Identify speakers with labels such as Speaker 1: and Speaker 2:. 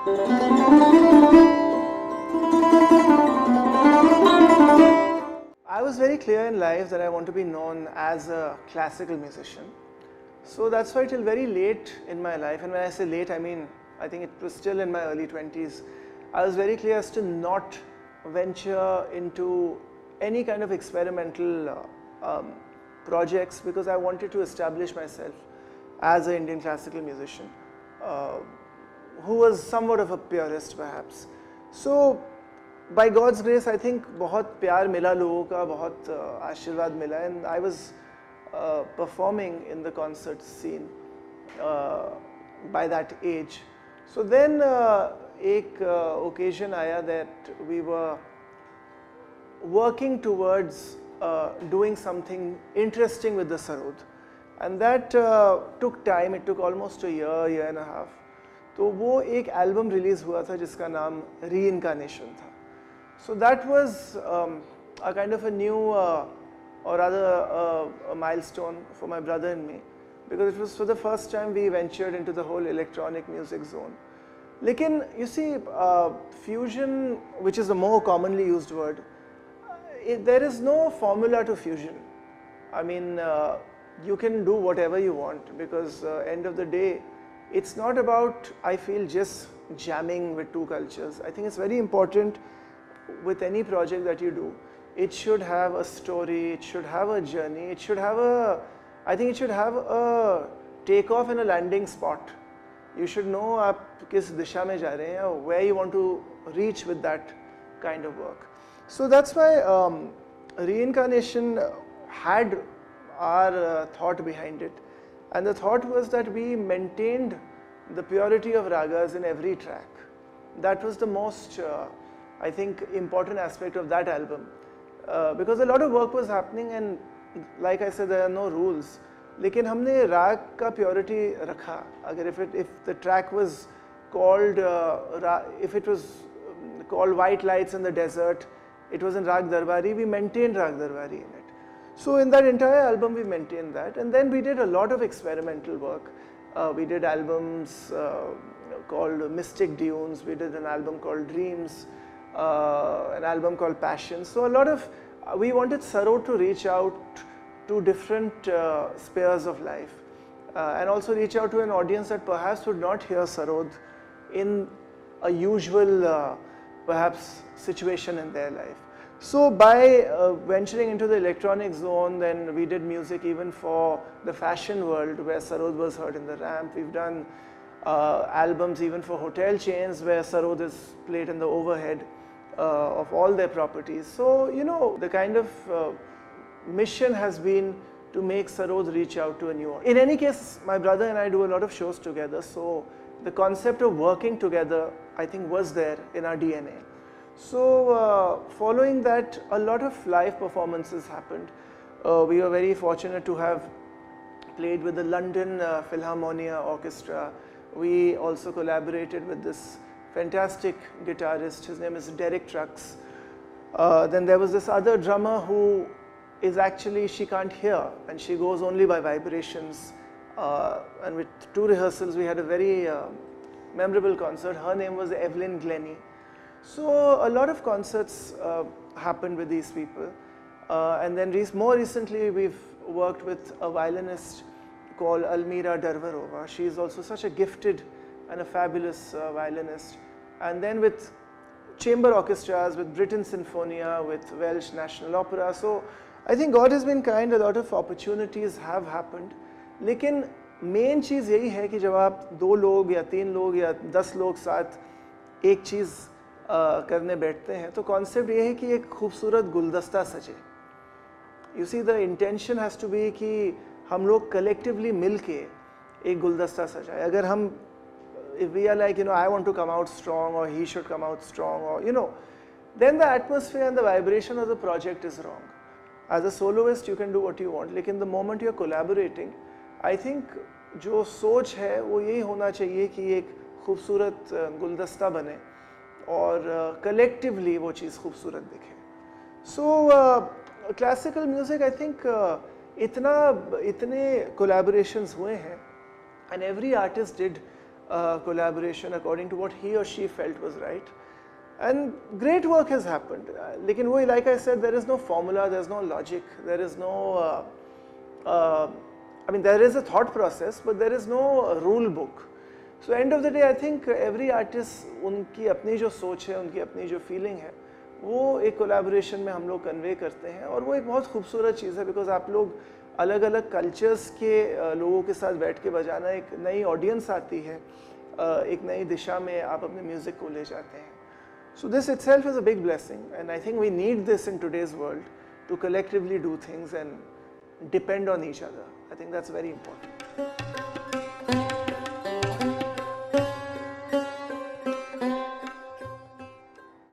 Speaker 1: I was very clear in life that I want to be known as a classical musician. So that's why till very late in my life, and when I say late, I mean, I think it was still in my early 20s, I was very clear as to not venture into any kind of experimental projects, because I wanted to establish myself as an Indian classical musician who was somewhat of a purist perhaps. So by God's grace, I think बहुत प्यार मिला लोगों का, बहुत आशीर्वाद मिला, and I was performing in the concert scene by that age. So then एक occasion आया that we were working towards doing something interesting with the Sarod, and that took time. It took almost a year and a half. तो वो एक album release हुआ था जिसका नाम Reincarnation था. So that was a kind of a new or rather a milestone for my brother and me, because it was for the first time we ventured into the whole electronic music zone. Lekin you see, fusion, which is the more commonly used word, there is no formula to fusion. I mean, you can do whatever you want, because end of the day, it's not about, I feel, just jamming with two cultures. I think it's very important with any project that you do. It should have a story, it should have a journey, it should have a, I think it should have a takeoff and a landing spot. You should know आप किस दिशा में जा रहे हैं, where you want to reach with that kind of work. So that's why Reincarnation had our thought behind it, and the thought was that we maintained the purity of ragas in every track. That was the most I think important aspect of that album, because a lot of work was happening, and like I said, there are no rules. लेकिन हमने राग का purity रखा. अगर if the track was called if it was called White Lights in the Desert, it was in Rag Darbari, we maintained Rag Darbari in it. So in that entire album we maintained that, and then we did a lot of experimental work. We did albums called Mystic Dunes, we did an album called Dreams, an album called Passion. So a lot of, we wanted Sarod to reach out to different spheres of life, and also reach out to an audience that perhaps would not hear Sarod in a usual perhaps situation in their life. So by venturing into the electronic zone, then we did music even for the fashion world, where Sarod was heard in the ramp. We've done albums even for hotel chains where Sarod is played in the overhead of all their properties. So, you know, the kind of mission has been to make Sarod reach out to a new audience. In any case, my brother and I do a lot of shows together, so the concept of working together, I think, was there in our DNA. So following that, a lot of live performances happened. We were very fortunate to have played with the London Philharmonia Orchestra. We also collaborated with this fantastic guitarist. His name is Derek Trucks. Then there was this other drummer who is actually, she can't hear, and she goes only by vibrations. And with 2 rehearsals, we had a very memorable concert. Her name was Evelyn Glennie. So a lot of concerts happened with these people. And then more recently, we've worked with a violinist called Almira Darvarova. She is also such a gifted and a fabulous violinist. And then with chamber orchestras, with Britten Sinfonia, with Welsh National Opera. So I think God has been kind, a lot of opportunities have happened. लेकिन main चीज़ यही है कि जब आप 2 लोग या 3 लोग या 10 लोग साथ एक चीज़ करने बैठते हैं, तो कॉन्सेप्ट ये है कि एक खूबसूरत गुलदस्ता सजे. You see the intention has to be कि हम लोग कलेक्टिवली मिल के एक गुलदस्ता सजाए. अगर हम if we are like, you know, I want to come out strong, or he should come out strong, or, you know, then the atmosphere and the vibration of the project is wrong. As a soloist, you can do what you want, लेकिन the moment you are collaborating, I think जो सोच है वो यही होना चाहिए कि एक खूबसूरत गुलदस्ता बने और collectively वो चीज़ खूबसूरत दिखे. So classical music, I think इतने collaborations हुए हैं, and every artist did collaboration according to what he or she felt was right. And great work has happened. Lekin wohi, like I said, there is no formula, there is no logic, there is no, I mean, there is a thought process, but there is no rule book. So end of the day, I think every artist, उनकी अपनी जो सोच है, उनकी अपनी जो feeling है, वो एक collaboration में हम लोग convey करते हैं, और वो एक बहुत खूबसूरत चीज़ है, because आप लोग अलग अलग cultures के लोगों के साथ बैठ के बजाना, एक नई audience आती है, एक नई दिशा में आप अपने music को ले जाते हैं. So this itself is a big blessing, and I think we need this in today's world to collectively do things and depend on each other. I think that's very important.